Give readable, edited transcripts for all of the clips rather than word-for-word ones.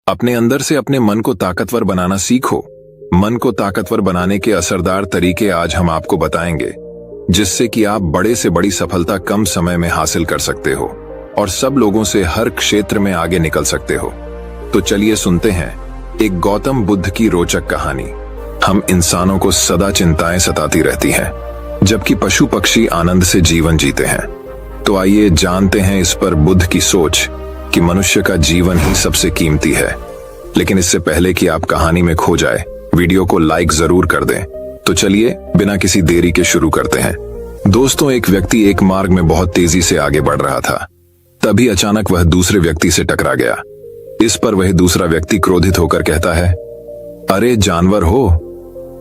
अपने अंदर से अपने मन को ताकतवर बनाना सीखो। मन को ताकतवर बनाने के असरदार तरीके आज हम आपको बताएंगे, जिससे कि आप बड़े से बड़ी सफलता कम समय में हासिल कर सकते हो और सब लोगों से हर क्षेत्र में आगे निकल सकते हो। तो चलिए सुनते हैं एक गौतम बुद्ध की रोचक कहानी। हम इंसानों को सदा चिंताएं सताती रहती हैं, जबकि पशु पक्षी आनंद से जीवन जीते हैं। तो आइए जानते हैं इस पर बुद्ध की सोच कि मनुष्य का जीवन ही सबसे कीमती है। लेकिन इससे पहले कि आप कहानी में खो जाए, वीडियो को लाइक जरूर कर दें। तो चलिए बिना किसी देरी के शुरू करते हैं। दोस्तों, एक व्यक्ति एक मार्ग में बहुत तेजी से आगे बढ़ रहा था। तभी अचानक वह दूसरे व्यक्ति से टकरा गया। इस पर वह दूसरा व्यक्ति क्रोधित होकर कहता है, अरे जानवर हो,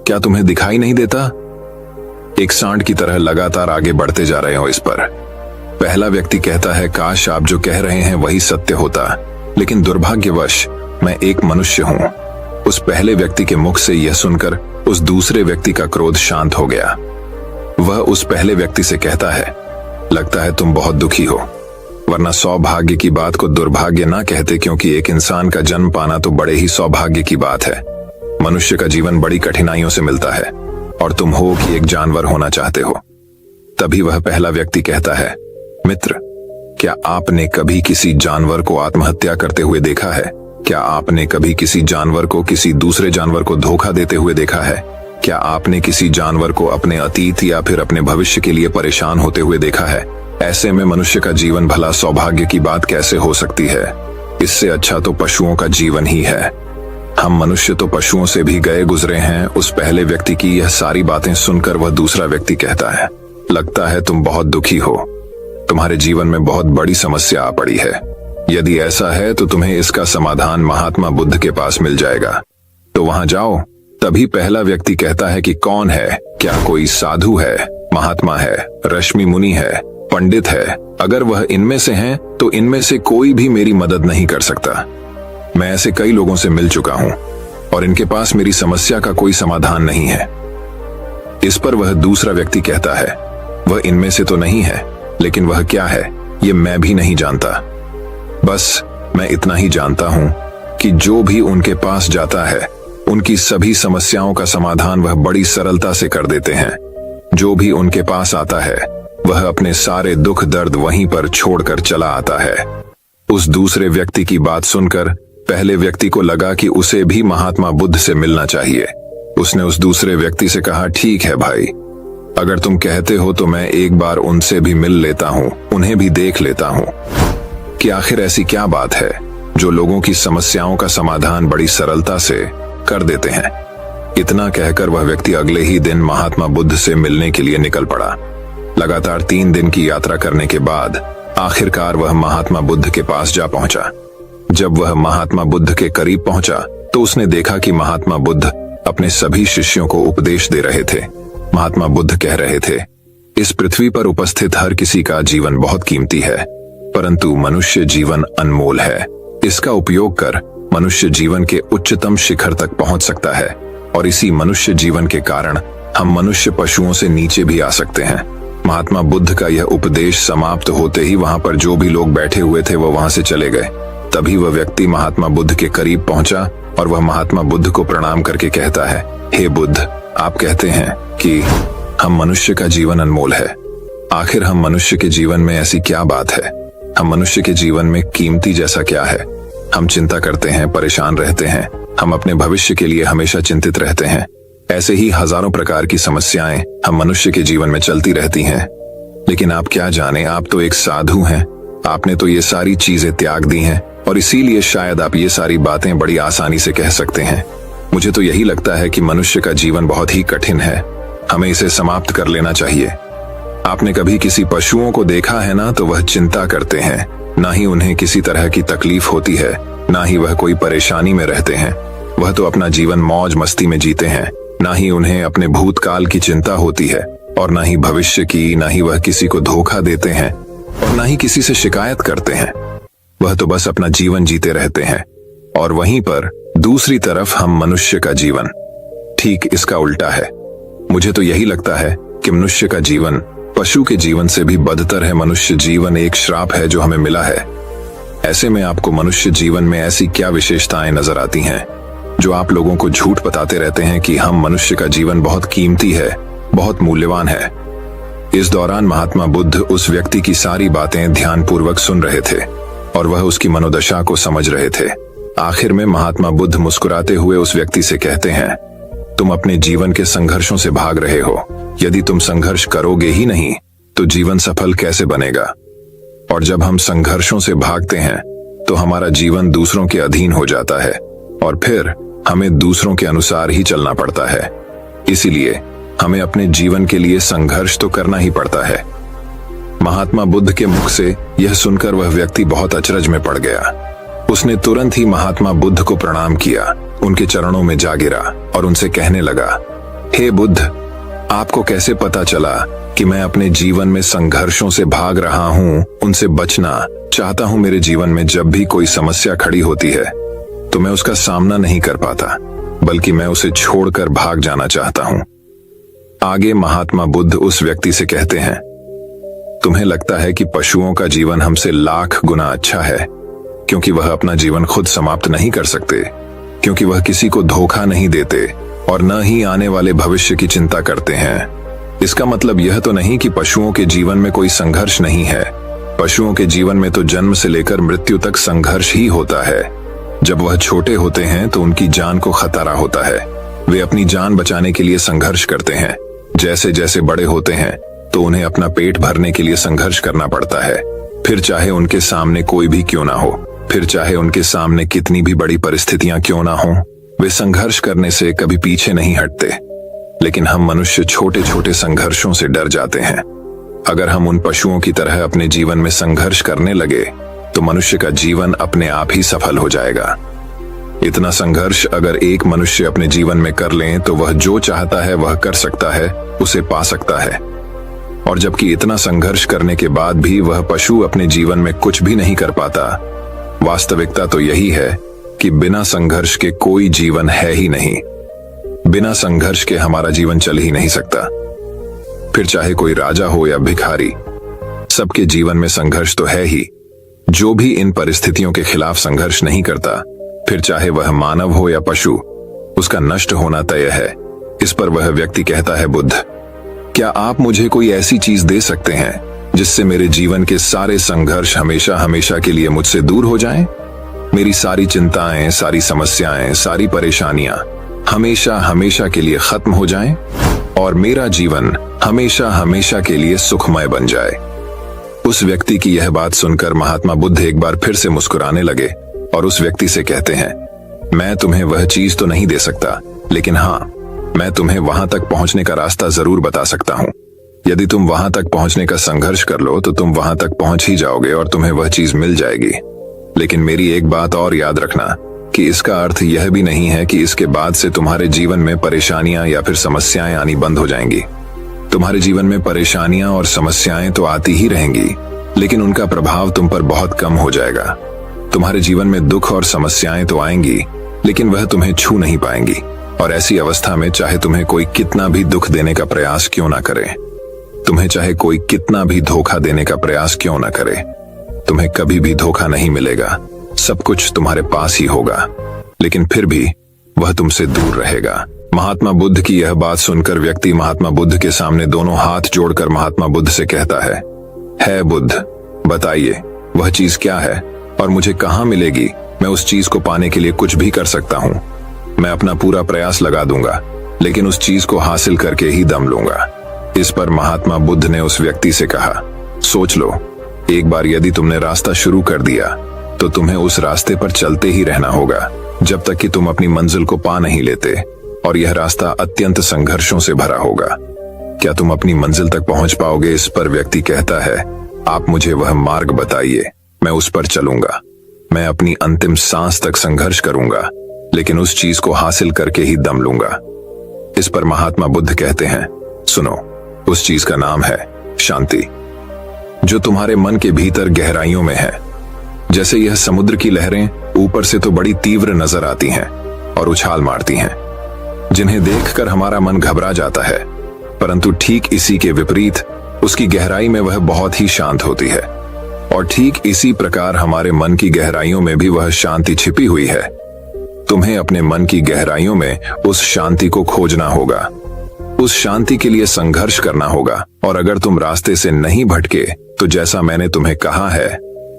क्या तुम्हें दिखाई नहीं देता? एक सांड की तरह लगातार आगे बढ़ते जा रहे हो। इस पर पहला व्यक्ति कहता है, काश आप जो कह रहे हैं वही सत्य होता, लेकिन दुर्भाग्यवश मैं एक मनुष्य हूं। उस पहले व्यक्ति के मुख से यह सुनकर उस दूसरे व्यक्ति का क्रोध शांत हो गया। वह उस पहले व्यक्ति से कहता है, लगता है तुम बहुत दुखी हो, वरना सौभाग्य की बात को दुर्भाग्य ना कहते, क्योंकि एक इंसान का जन्म पाना तो बड़े ही सौभाग्य की बात है। मनुष्य का जीवन बड़ी कठिनाइयों से मिलता है और तुम हो कि एक जानवर होना चाहते हो। तभी वह पहला व्यक्ति कहता है, मित्र, क्या आपने कभी किसी जानवर को आत्महत्या करते हुए देखा है? क्या आपने कभी किसी जानवर को किसी दूसरे जानवर को धोखा देते हुए देखा है? क्या आपने किसी जानवर को अपने अतीत या फिर अपने भविष्य के लिए परेशान होते हुए देखा है? ऐसे में मनुष्य का जीवन भला सौभाग्य की बात कैसे हो सकती है? इससे अच्छा तो पशुओं का जीवन ही है। हम मनुष्य तो पशुओं से भी गए गुजरे हैं। उस पहले व्यक्ति की यह सारी बातें सुनकर वह दूसरा व्यक्ति कहता है, लगता है तुम बहुत दुखी हो, तुम्हारे जीवन में बहुत बड़ी समस्या आ पड़ी है। यदि ऐसा है तो तुम्हें इसका समाधान महात्मा बुद्ध के पास मिल जाएगा, तो वहां जाओ। तभी पहला व्यक्ति कहता है कि कौन है? क्या कोई साधु है, महात्मा है, ऋषि मुनि है, पंडित है? अगर वह इनमें से हैं, तो इनमें से कोई भी मेरी मदद नहीं कर सकता। मैं ऐसे कई लोगों से मिल चुका हूं और इनके पास मेरी समस्या का कोई समाधान नहीं है। इस पर वह दूसरा व्यक्ति कहता है, वह इनमें से तो नहीं है, लेकिन वह क्या है ये मैं भी नहीं जानता। बस मैं इतना ही जानता हूं कि जो भी उनके पास जाता है, उनकी सभी समस्याओं का समाधान वह बड़ी सरलता से कर देते हैं। जो भी उनके पास आता है, वह अपने सारे दुख दर्द वहीं पर छोड़कर चला आता है। उस दूसरे व्यक्ति की बात सुनकर पहले व्यक्ति को लगा कि उसे भी महात्मा बुद्ध से मिलना चाहिए। उसने उस दूसरे व्यक्ति से कहा, ठीक है भाई, अगर तुम कहते हो तो मैं एक बार उनसे भी मिल लेता हूं, उन्हें भी देख लेता हूं कि आखिर ऐसी क्या बात है जो लोगों की समस्याओं का समाधान बड़ी सरलता से कर देते हैं। इतना कहकर वह व्यक्ति अगले ही दिन महात्मा बुद्ध से मिलने के लिए निकल पड़ा। लगातार 3 दिन की यात्रा करने के बाद आखिरकार वह महात्मा बुद्ध के पास जा पहुंचा। जब वह महात्मा बुद्ध के करीब पहुंचा तो उसने देखा कि महात्मा बुद्ध अपने सभी शिष्यों को उपदेश दे रहे थे। महात्मा बुद्ध कह रहे थे, इस पृथ्वी पर उपस्थित हर किसी का जीवन बहुत कीमती है, परंतु मनुष्य जीवन अनमोल है। इसका उपयोग कर मनुष्य जीवन के उच्चतम शिखर तक पहुंच सकता है और इसी मनुष्य जीवन के कारण हम मनुष्य पशुओं से नीचे भी आ सकते हैं। महात्मा बुद्ध का यह उपदेश समाप्त होते ही वहां पर जो भी लोग बैठे हुए थे वह वहां से चले गए। तभी वह व्यक्ति महात्मा बुद्ध के करीब पहुंचा और वह महात्मा बुद्ध को प्रणाम करके कहता है, हे बुद्ध, आप कहते हैं कि हम मनुष्य का जीवन अनमोल है। आखिर हम मनुष्य के जीवन में ऐसी क्या बात है? हम मनुष्य के जीवन में कीमती जैसा क्या है? हम चिंता करते हैं, परेशान रहते हैं, हम अपने भविष्य के लिए हमेशा चिंतित रहते हैं। ऐसे ही हजारों प्रकार की समस्याएं हम मनुष्य के जीवन में चलती रहती हैं। लेकिन आप क्या जाने, आप तो एक साधु हैं। आपने तो ये सारी चीजें त्याग दी हैं और इसीलिए शायद आप ये सारी बातें बड़ी आसानी से कह सकते हैं। मुझे तो यही लगता है कि मनुष्य का जीवन बहुत ही कठिन है, हमें इसे समाप्त कर लेना चाहिए। आपने कभी किसी पशुओं को देखा है ना, तो वह चिंता करते हैं, ना ही उन्हें किसी तरह की तकलीफ होती है, ना ही वह कोई परेशानी में रहते हैं। वह तो अपना जीवन मौज मस्ती में जीते हैं, ना ही उन्हें अपने भूतकाल की चिंता होती है और ना ही भविष्य की, ना ही वह किसी को धोखा देते हैं और ना ही किसी से शिकायत करते हैं। वह तो बस अपना जीवन जीते रहते हैं। और वहीं पर दूसरी तरफ हम मनुष्य का जीवन ठीक इसका उल्टा है। मुझे तो यही लगता है कि मनुष्य का जीवन पशु के जीवन से भी बदतर है। मनुष्य जीवन एक श्राप है जो हमें मिला है। ऐसे में आपको मनुष्य जीवन में ऐसी क्या विशेषताएं नजर आती हैं जो आप लोगों को झूठ बताते रहते हैं कि हम मनुष्य का जीवन बहुत कीमती है, बहुत मूल्यवान है। इस दौरान महात्मा बुद्ध उस व्यक्ति की सारी बातें ध्यानपूर्वक सुन रहे थे और वह उसकी मनोदशा को समझ रहे थे। आखिर में महात्मा बुद्ध मुस्कुराते हुए उस व्यक्ति से कहते हैं, तुम अपने जीवन के संघर्षों से भाग रहे हो। यदि तुम संघर्ष करोगे ही नहीं तो जीवन सफल कैसे बनेगा? और जब हम संघर्षों से भागते हैं तो हमारा जीवन दूसरों के अधीन हो जाता है और फिर हमें दूसरों के अनुसार ही चलना पड़ता है। इसीलिए हमें अपने जीवन के लिए संघर्ष तो करना ही पड़ता है। महात्मा बुद्ध के मुख से यह सुनकर वह व्यक्ति बहुत अचरज में पड़ गया। उसने तुरंत ही महात्मा बुद्ध को प्रणाम किया, उनके चरणों में जा गिरा और उनसे कहने लगा, हे बुद्ध, आपको कैसे पता चला कि मैं अपने जीवन में संघर्षों से भाग रहा हूँ, उनसे बचना चाहता हूँ? मेरे जीवन में जब भी कोई समस्या खड़ी होती है तो मैं उसका सामना नहीं कर पाता, बल्कि मैं उसे छोड़कर भाग जाना चाहता हूँ। आगे महात्मा बुद्ध उस व्यक्ति से कहते हैं, तुम्हें लगता है कि पशुओं का जीवन हमसे लाख गुना अच्छा है, क्योंकि वह अपना जीवन खुद समाप्त नहीं कर सकते, क्योंकि वह किसी को धोखा नहीं देते और न ही आने वाले भविष्य की चिंता करते हैं। इसका मतलब यह तो नहीं कि पशुओं के जीवन में कोई संघर्ष नहीं है। पशुओं के जीवन में तो जन्म से लेकर मृत्यु तक संघर्ष ही होता है। जब वह छोटे होते हैं तो उनकी जान को खतरा होता है, वे अपनी जान बचाने के लिए संघर्ष करते हैं। जैसे जैसे बड़े होते हैं तो उन्हें अपना पेट भरने के लिए संघर्ष करना पड़ता है, फिर चाहे उनके सामने कोई भी क्यों ना हो, फिर चाहे उनके सामने कितनी भी बड़ी परिस्थितियां क्यों ना हो, वे संघर्ष करने से कभी पीछे नहीं हटते। लेकिन हम मनुष्य छोटे छोटे संघर्षों से डर जाते हैं। अगर हम उन पशुओं की तरह अपने जीवन में संघर्ष करने लगे तो मनुष्य का जीवन अपने आप ही सफल हो जाएगा। इतना संघर्ष अगर एक मनुष्य अपने जीवन में कर लें तो वह जो चाहता है वह कर सकता है, उसे पा सकता है। और जबकि इतना संघर्ष करने के बाद भी वह पशु अपने जीवन में कुछ भी नहीं कर पाता, वास्तविकता तो यही है कि बिना संघर्ष के कोई जीवन है ही नहीं। बिना संघर्ष के हमारा जीवन चल ही नहीं सकता। फिर चाहे कोई राजा हो या भिखारी, सबके जीवन में संघर्ष तो है ही। जो भी इन परिस्थितियों के खिलाफ संघर्ष नहीं करता, फिर चाहे वह मानव हो या पशु, उसका नष्ट होना तय है। इस पर वह व्यक्ति कहता है, बुद्ध, क्या आप मुझे कोई ऐसी चीज दे सकते हैं जिससे मेरे जीवन के सारे संघर्ष हमेशा हमेशा के लिए मुझसे दूर हो जाएं? मेरी सारी चिंताएं, सारी समस्याएं, सारी परेशानियां हमेशा हमेशा के लिए खत्म हो जाएं और मेरा जीवन हमेशा हमेशा के लिए सुखमय बन जाए। उस व्यक्ति की यह बात सुनकर महात्मा बुद्ध एक बार फिर से मुस्कुराने लगे और उस व्यक्ति से कहते हैं, मैं तुम्हें वह चीज तो नहीं दे सकता, लेकिन हाँ, मैं तुम्हें वहां तक पहुंचने का रास्ता जरूर बता सकता हूं। यदि तुम वहां तक पहुंचने का संघर्ष कर लो तो तुम वहां तक पहुंच ही जाओगे और तुम्हें वह चीज मिल जाएगी। लेकिन मेरी एक बात और याद रखना कि इसका अर्थ यह भी नहीं है कि इसके बाद से तुम्हारे जीवन में परेशानियां या फिर समस्याएं आनी बंद हो जाएंगी। तुम्हारे जीवन में परेशानियां और समस्याएं तो आती ही रहेंगी, लेकिन उनका प्रभाव तुम पर बहुत कम हो जाएगा। तुम्हारे जीवन में दुख और समस्याएं तो आएंगी, लेकिन वह तुम्हें छू नहीं पाएंगी। और ऐसी अवस्था में चाहे तुम्हें कोई कितना भी दुख देने का प्रयास क्यों ना करे, तुम्हें चाहे कोई कितना भी धोखा देने का प्रयास क्यों ना करे, तुम्हें कभी भी धोखा नहीं मिलेगा। सब कुछ तुम्हारे पास ही होगा, लेकिन फिर भी वह तुमसे दूर रहेगा। महात्मा बुद्ध की यह बात सुनकर व्यक्ति महात्मा बुद्ध के सामने दोनों हाथ जोड़कर महात्मा बुद्ध से कहता है बुद्ध, बताइए वह चीज क्या है और मुझे कहाँ मिलेगी? मैं उस चीज को पाने के लिए कुछ भी कर सकता हूँ। मैं अपना पूरा प्रयास लगा दूंगा, लेकिन उस चीज को हासिल करके ही दम लूंगा। इस पर महात्मा बुद्ध ने उस व्यक्ति से कहा, सोच लो, एक बार यदि तुमने रास्ता शुरू कर दिया तो तुम्हें उस रास्ते पर चलते ही रहना होगा जब तक कि तुम अपनी मंजिल को पा नहीं लेते, और यह रास्ता अत्यंत संघर्षों से भरा होगा। क्या तुम अपनी मंजिल तक पहुंच पाओगे? इस पर व्यक्ति कहता है, आप मुझे वह मार्ग बताइए, मैं उस पर चलूंगा। मैं अपनी अंतिम सांस तक संघर्ष करूंगा, लेकिन उस चीज को हासिल करके ही दम लूंगा। इस पर महात्मा बुद्ध कहते हैं, सुनो, उस चीज का नाम है शांति, जो तुम्हारे मन के भीतर गहराइयों में है। जैसे यह समुद्र की लहरें ऊपर से तो बड़ी तीव्र नजर आती हैं और उछाल मारती हैं, जिन्हें देखकर हमारा मन घबरा जाता है, परंतु ठीक इसी के विपरीत उसकी गहराई में वह बहुत ही शांत होती है। और ठीक इसी प्रकार हमारे मन की गहराइयों में भी वह शांति छिपी हुई है। तुम्हें अपने मन की गहराइयों में उस शांति को खोजना होगा, उस शांति के लिए संघर्ष करना होगा। और अगर तुम रास्ते से नहीं भटके तो जैसा मैंने तुम्हें कहा है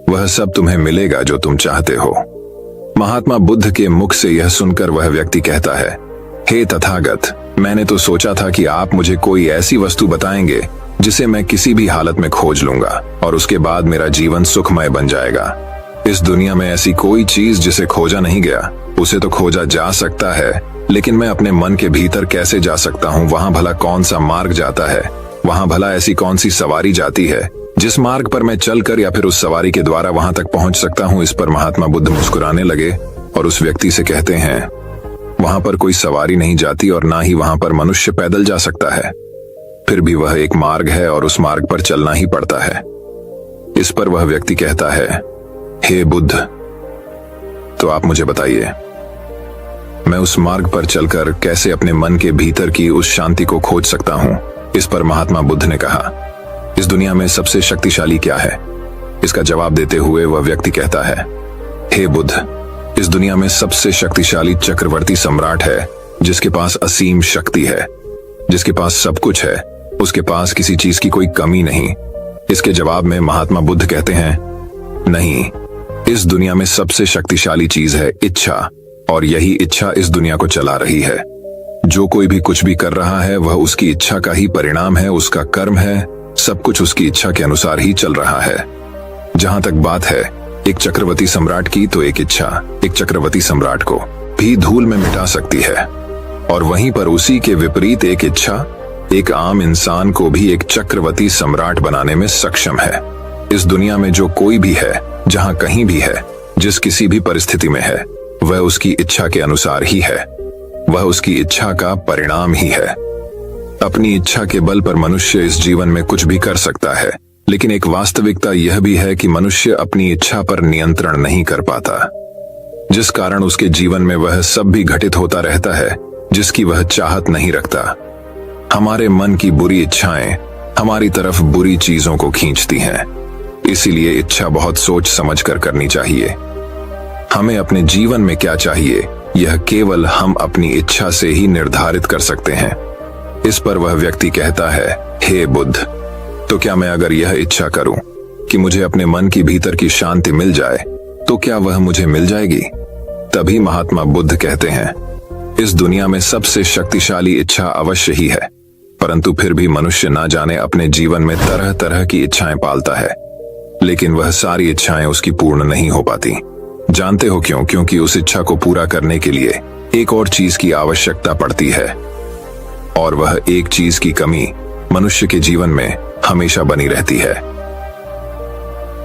वह सब तुम्हें मिलेगा जो तुम चाहते हो। महात्मा बुद्ध के मुख से यह सुनकर वह व्यक्ति कहता है, हे तथागत, मैंने तो सोचा था कि आप मुझे कोई ऐसी वस्तु बताएंगे जिसे मैं किसी भी हालत में खोज लूंगा और उसके बाद मेरा जीवन सुखमय बन जाएगा। इस दुनिया में ऐसी कोई चीज जिसे खोजा नहीं गया। उसे तो खोजा जा सकता है, लेकिन मैं अपने मन के भीतर कैसे जा सकता हूँ? वहां भला कौन सा मार्ग जाता है? वहां भला ऐसी कौन सी सवारी जाती है जिस मार्ग पर मैं चलकर या फिर उस सवारी के द्वारा वहां तक पहुंच सकता हूँ? इस पर महात्मा बुद्ध मुस्कुराने लगे और उस व्यक्ति से कहते हैं, वहां पर कोई सवारी नहीं जाती और ना ही वहां पर मनुष्य पैदल जा सकता है। फिर भी वह एक मार्ग है और उस मार्ग पर चलना ही पड़ता है। इस पर वह व्यक्ति कहता है, हे बुद्ध, तो आप मुझे बताइए, मैं उस मार्ग पर चलकर कैसे अपने मन के भीतर की उस शांति को खोज सकता हूं? इस पर महात्मा बुद्ध ने कहा, इस दुनिया में सबसे शक्तिशाली क्या है? इसका जवाब देते हुए वह व्यक्ति कहता है, हे बुद्ध, इस दुनिया में सबसे शक्तिशाली चक्रवर्ती सम्राट है जिसके पास असीम शक्ति है, जिसके पास सब कुछ है, उसके पास किसी चीज की कोई कमी नहीं। इसके जवाब में महात्मा बुद्ध कहते हैं, नहीं, इस दुनिया में सबसे शक्तिशाली चीज है इच्छा, और यही इच्छा इस दुनिया को चला रही है। जो कोई भी कुछ भी कर रहा है वह उसकी इच्छा का ही परिणाम है, उसका कर्म है, सब कुछ उसकी इच्छा के अनुसार ही चल रहा है। जहां तक बात है एक चक्रवर्ती सम्राट की, तो एक इच्छा एक चक्रवर्ती सम्राट को भी धूल में मिटा सकती है, और वहीं पर उसी के विपरीत एक इच्छा एक आम इंसान को भी एक चक्रवर्ती सम्राट बनाने में सक्षम है। इस दुनिया में जो कोई भी है, जहां कहीं भी है, जिस किसी भी परिस्थिति में है, वह उसकी इच्छा के अनुसार ही है, वह उसकी इच्छा का परिणाम ही है। अपनी इच्छा के बल पर मनुष्य इस जीवन में कुछ भी कर सकता है, लेकिन एक वास्तविकता यह भी है कि मनुष्य अपनी इच्छा पर नियंत्रण नहीं कर पाता, जिस कारण उसके जीवन में वह सब भी घटित होता रहता है जिसकी वह चाहत नहीं रखता। हमारे मन की बुरी इच्छाएं हमारी तरफ बुरी चीजों को खींचती हैं, इसीलिए इच्छा बहुत सोच समझ कर करनी चाहिए। हमें अपने जीवन में क्या चाहिए यह केवल हम अपनी इच्छा से ही निर्धारित कर सकते हैं। इस पर वह व्यक्ति कहता है, हे बुद्ध, तो क्या मैं अगर यह इच्छा करूं कि मुझे अपने मन की भीतर की शांति मिल जाए, तो क्या वह मुझे मिल जाएगी? तभी महात्मा बुद्ध कहते हैं, इस दुनिया में सबसे शक्तिशाली इच्छा अवश्य ही है, परंतु फिर भी मनुष्य ना जाने अपने जीवन में तरह तरह की इच्छाएं पालता है, लेकिन वह सारी इच्छाएं उसकी पूर्ण नहीं हो पाती। जानते हो क्यों? क्योंकि उस इच्छा को पूरा करने के लिए एक और चीज की आवश्यकता पड़ती है, और वह एक चीज की कमी मनुष्य के जीवन में हमेशा बनी रहती है।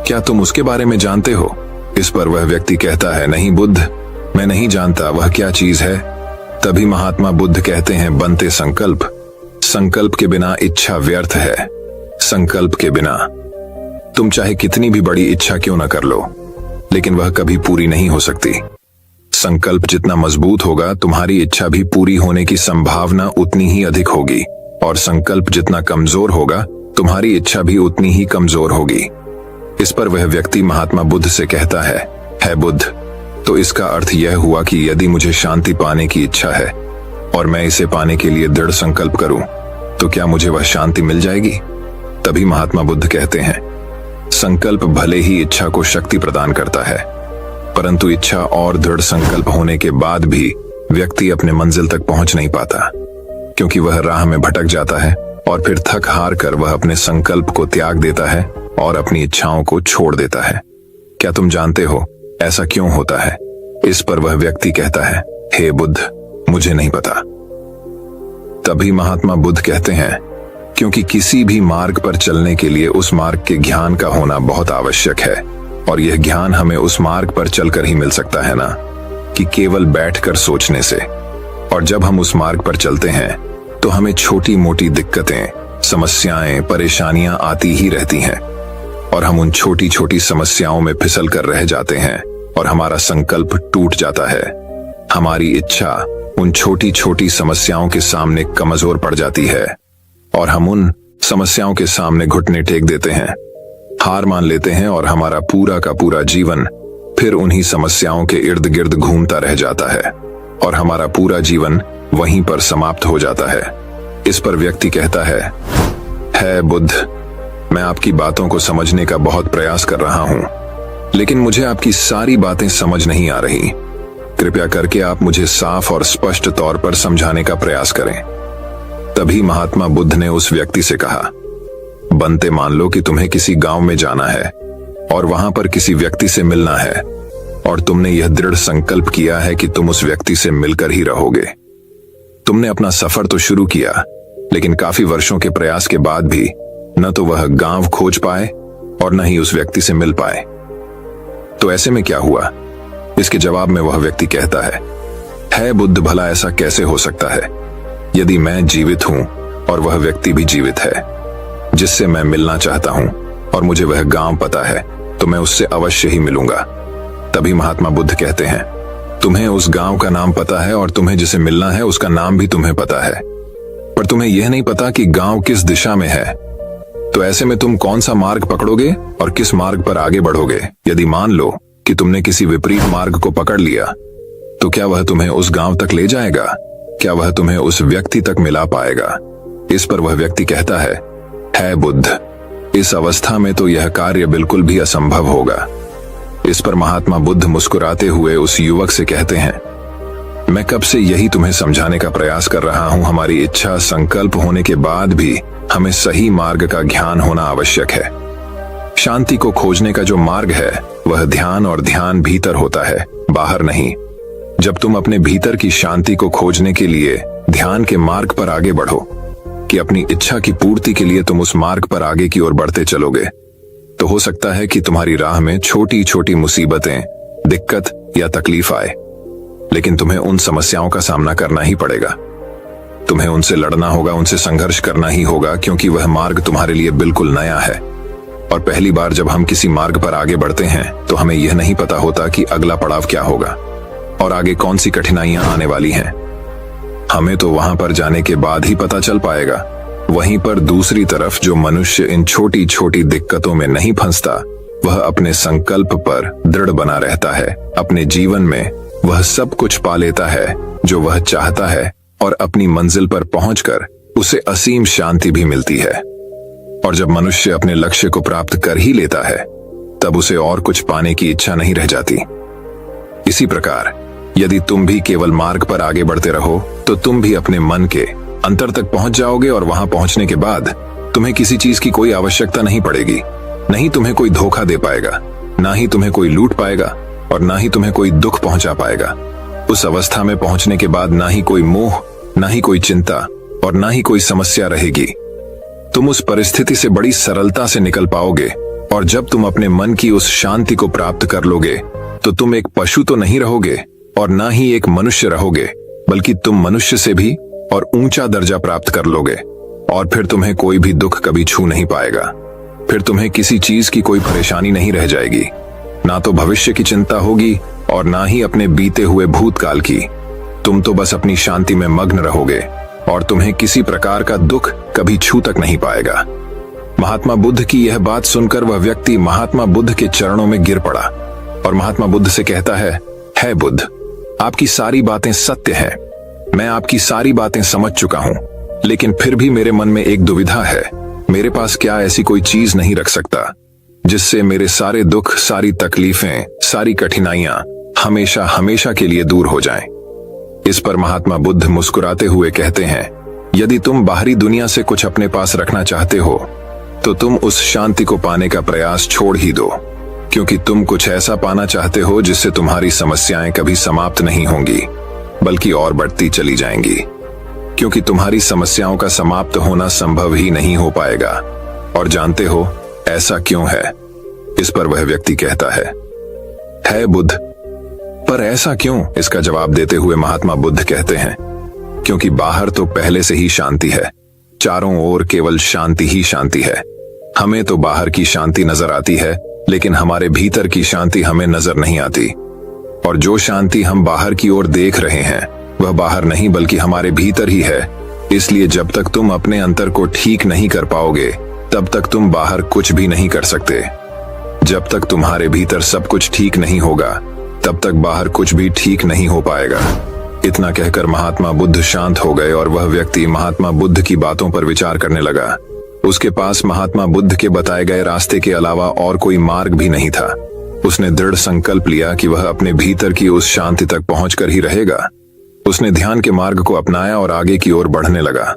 क्या तुम उसके बारे में जानते हो? इस पर वह व्यक्ति कहता है, नहीं बुद्ध, मैं नहीं जानता, वह क्या चीज है? तभी महात्मा बुद्ध कहते हैं, बनते संकल्प। संकल्प के बिना इच्छा व्यर्थ है। संकल्प के बिना तुम चाहे कितनी भी बड़ी इच्छा क्यों न कर लो, लेकिन वह कभी पूरी नहीं हो सकती। संकल्प जितना मजबूत होगा, तुम्हारी इच्छा भी पूरी होने की संभावना उतनी ही अधिक होगी, और संकल्प जितना कमजोर होगा, तुम्हारी इच्छा भी उतनी ही कमजोर होगी। इस पर वह व्यक्ति महात्मा बुद्ध से कहता है बुद्ध, तो इसका अर्थ यह हुआ कि यदि मुझे शांति पाने की इच्छा है और मैं इसे पाने के लिए दृढ़ संकल्प करूं, तो क्या मुझे वह शांति मिल जाएगी? तभी महात्मा बुद्ध कहते हैं, संकल्प भले ही इच्छा को शक्ति प्रदान करता है, परंतु इच्छा और दृढ़ संकल्प होने के बाद भी व्यक्ति अपने मंजिल तक पहुंच नहीं पाता, क्योंकि वह राह में भटक जाता है और फिर थक हार कर वह अपने संकल्प को त्याग देता है और अपनी इच्छाओं को छोड़ देता है। क्या तुम जानते हो ऐसा क्यों होता है? इस पर वह व्यक्ति कहता है, हे बुद्ध, मुझे नहीं पता। तभी महात्मा बुद्ध कहते हैं, क्योंकि किसी भी मार्ग पर चलने के लिए उस मार्ग के ज्ञान का होना बहुत आवश्यक है, और यह ज्ञान हमें उस मार्ग पर चलकर ही मिल सकता है ना कि केवल बैठकर सोचने से। और जब हम उस मार्ग पर चलते हैं तो हमें छोटी मोटी दिक्कतें, समस्याएं, परेशानियां आती ही रहती हैं, और हम उन छोटी छोटी समस्याओं में फिसल कर रह जाते हैं और हमारा संकल्प टूट जाता है। हमारी इच्छा उन छोटी छोटी समस्याओं के सामने कमजोर पड़ जाती है और हम उन समस्याओं के सामने घुटने टेक देते हैं। हार मान लेते हैं और हमारा पूरा का पूरा जीवन फिर उन्हीं समस्याओं के इर्द गिर्द घूमता रह जाता है और हमारा पूरा जीवन वहीं पर समाप्त हो जाता है। इस पर व्यक्ति कहता है बुद्ध, मैं आपकी बातों को समझने का बहुत प्रयास कर रहा हूं, लेकिन मुझे आपकी सारी बातें समझ नहीं आ रही। कृपया करके आप मुझे साफ और स्पष्ट तौर पर समझाने का प्रयास करें। तभी महात्मा बुद्ध ने उस व्यक्ति से कहा, बनते मान लो कि तुम्हें किसी गांव में जाना है और वहां पर किसी व्यक्ति से मिलना है और तुमने यह दृढ़ संकल्प किया है कि तुम उस व्यक्ति से मिलकर ही रहोगे। तुमने अपना सफर तो शुरू किया, लेकिन काफी वर्षों के प्रयास के बाद भी न तो वह गांव खोज पाए और न ही उस व्यक्ति से मिल पाए। तो ऐसे में क्या हुआ? इसके जवाब में वह व्यक्ति कहता है बुद्ध, भला ऐसा कैसे हो सकता है? यदि मैं जीवित हूं और वह व्यक्ति भी जीवित है जिससे मैं मिलना चाहता हूं और मुझे वह गांव पता है, तो मैं उससे अवश्य ही मिलूंगा। तभी महात्मा बुद्ध कहते हैं, तुम्हें उस गांव का नाम पता है और तुम्हें जिसे मिलना है उसका नाम भी तुम्हें पता है, पर तुम्हें यह नहीं पता कि गांव किस दिशा में है। तो ऐसे में तुम कौन सा मार्ग पकड़ोगे और किस मार्ग पर आगे बढ़ोगे? यदि मान लो कि तुमने किसी विपरीत मार्ग को पकड़ लिया, तो क्या वह तुम्हें उस गांव तक ले जाएगा? क्या वह तुम्हें उस व्यक्ति तक मिला पाएगा? इस पर वह व्यक्ति कहता है बुद्ध, इस अवस्था में तो यह कार्य बिल्कुल भी असंभव होगा। इस पर महात्मा बुद्ध मुस्कुराते हुए उस युवक से कहते हैं, मैं कब से यही तुम्हें समझाने का प्रयास कर रहा हूं। हमारी इच्छा संकल्प होने के बाद भी हमें सही मार्ग का ज्ञान होना आवश्यक है। शांति को खोजने का जो मार्ग है वह ध्यान, और ध्यान भीतर होता है, बाहर नहीं। जब तुम अपने भीतर की शांति को खोजने के लिए ध्यान के मार्ग पर आगे बढ़ो कि अपनी इच्छा की पूर्ति के लिए तुम उस मार्ग पर आगे की ओर बढ़ते चलोगे, तो हो सकता है कि तुम्हारी राह में छोटी छोटी मुसीबतें, दिक्कत या तकलीफ आए, लेकिन तुम्हें उन समस्याओं का सामना करना ही पड़ेगा। तुम्हें उनसे लड़ना होगा, उनसे संघर्ष करना ही होगा, क्योंकि वह मार्ग तुम्हारे लिए बिल्कुल नया है। और पहली बार जब हम किसी मार्ग पर आगे बढ़ते हैं तो हमें यह नहीं पता होता कि अगला पड़ाव क्या होगा और आगे कौन सी कठिनाइयां आने वाली हैं। हमें तो वहां पर जाने के बाद ही पता चल पाएगा। वहीं पर दूसरी तरफ जो मनुष्य इन छोटी छोटी दिक्कतों में नहीं फंसता, वह अपने संकल्प पर दृढ़ बना रहता है। अपने जीवन में वह सब कुछ पा लेता है जो वह चाहता है और अपनी मंजिल पर पहुंचकर उसे असीम शांति भी मिलती है। और जब मनुष्य अपने लक्ष्य को प्राप्त कर ही लेता है, तब उसे और कुछ पाने की इच्छा नहीं रह जाती। इसी प्रकार यदि तुम भी केवल मार्ग पर आगे बढ़ते रहो, तो तुम भी अपने मन के अंतर तक पहुंच जाओगे और वहां पहुंचने के बाद तुम्हें किसी चीज की कोई आवश्यकता नहीं पड़ेगी। नहीं तुम्हें कोई धोखा दे पाएगा, ना ही तुम्हें कोई लूट पाएगा और ना ही तुम्हें कोई दुख पहुंचा पाएगा। उस अवस्था में पहुंचने के बाद ना ही कोई मोह, ना ही कोई चिंता और ना ही कोई समस्या रहेगी। तुम उस परिस्थिति से बड़ी सरलता से निकल पाओगे। और जब तुम अपने मन की उस शांति को प्राप्त कर लोगे, तो तुम एक पशु तो नहीं रहोगे और ना ही एक मनुष्य रहोगे, बल्कि तुम मनुष्य से भी और ऊंचा दर्जा प्राप्त कर लोगे। और फिर तुम्हें कोई भी दुख कभी छू नहीं पाएगा। फिर तुम्हें किसी चीज की कोई परेशानी नहीं रह जाएगी, ना तो भविष्य की चिंता होगी और ना ही अपने बीते हुए भूतकाल की। तुम तो बस अपनी शांति में मग्न रहोगे और तुम्हें किसी प्रकार का दुख कभी छू तक नहीं पाएगा। महात्मा बुद्ध की यह बात सुनकर वह व्यक्ति महात्मा बुद्ध के चरणों में गिर पड़ा और महात्मा बुद्ध से कहता है बुद्ध, आपकी सारी बातें सत्य है। मैं आपकी सारी बातें समझ चुका हूं, लेकिन फिर भी मेरे मन में एक दुविधा है। मेरे पास क्या ऐसी कोई चीज नहीं रख सकता जिससे मेरे सारे दुख, सारी तकलीफें, सारी कठिनाइयां हमेशा हमेशा के लिए दूर हो जाएं। इस पर महात्मा बुद्ध मुस्कुराते हुए कहते हैं, यदि तुम बाहरी दुनिया से कुछ अपने पास रखना चाहते हो, तो तुम उस शांति को पाने का प्रयास छोड़ ही दो, क्योंकि तुम कुछ ऐसा पाना चाहते हो जिससे तुम्हारी समस्याएं कभी समाप्त नहीं होंगी, बल्कि और बढ़ती चली जाएंगी। क्योंकि तुम्हारी समस्याओं का समाप्त होना संभव ही नहीं हो पाएगा। और जानते हो ऐसा क्यों है? इस पर वह व्यक्ति कहता है बुद्ध, पर ऐसा क्यों? इसका जवाब देते हुए महात्मा बुद्ध कहते हैं, क्योंकि बाहर तो पहले से ही शांति है। चारों ओर केवल शांति ही शांति है। हमें तो बाहर की शांति नजर आती है, लेकिन हमारे भीतर की शांति हमें नजर नहीं आती। और जो शांति हम बाहर की ओर देख रहे हैं, वह बाहर नहीं बल्कि हमारे भीतर ही है। इसलिए जब तक तुम अपने अंतर को ठीक नहीं कर पाओगे, तब तक तुम बाहर कुछ भी नहीं कर सकते। जब तक तुम्हारे भीतर सब कुछ ठीक नहीं होगा, तब तक बाहर कुछ भी ठीक नहीं हो पाएगा। इतना कहकर महात्मा बुद्ध शांत हो गए और वह व्यक्ति महात्मा बुद्ध की बातों पर विचार करने लगा। उसके पास महात्मा बुद्ध के बताए गए रास्ते के अलावा और कोई मार्ग भी नहीं था। उसने दृढ़ संकल्प लिया कि वह अपने भीतर की उस शांति तक पहुंचकर ही रहेगा। उसने ध्यान के मार्ग को अपनाया और आगे की ओर बढ़ने लगा।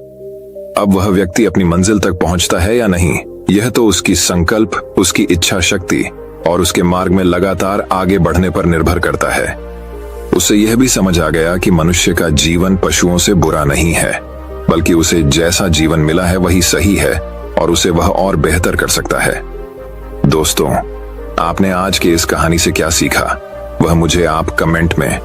अब वह व्यक्ति अपनी मंजिल तक पहुंचता है या नहीं, यह तो उसकी संकल्प, उसकी इच्छा शक्ति और उसके मार्ग में लगातार आगे बढ़ने पर निर्भर करता है। उसे यह भी समझ आ गया कि मनुष्य का जीवन पशुओं से बुरा नहीं है, बल्कि उसे जैसा जीवन मिला है वही सही है और उसे वह और बेहतर कर सकता है। दोस्तों, आपने आज की इस कहानी से क्या सीखा, वह मुझे आप कमेंट में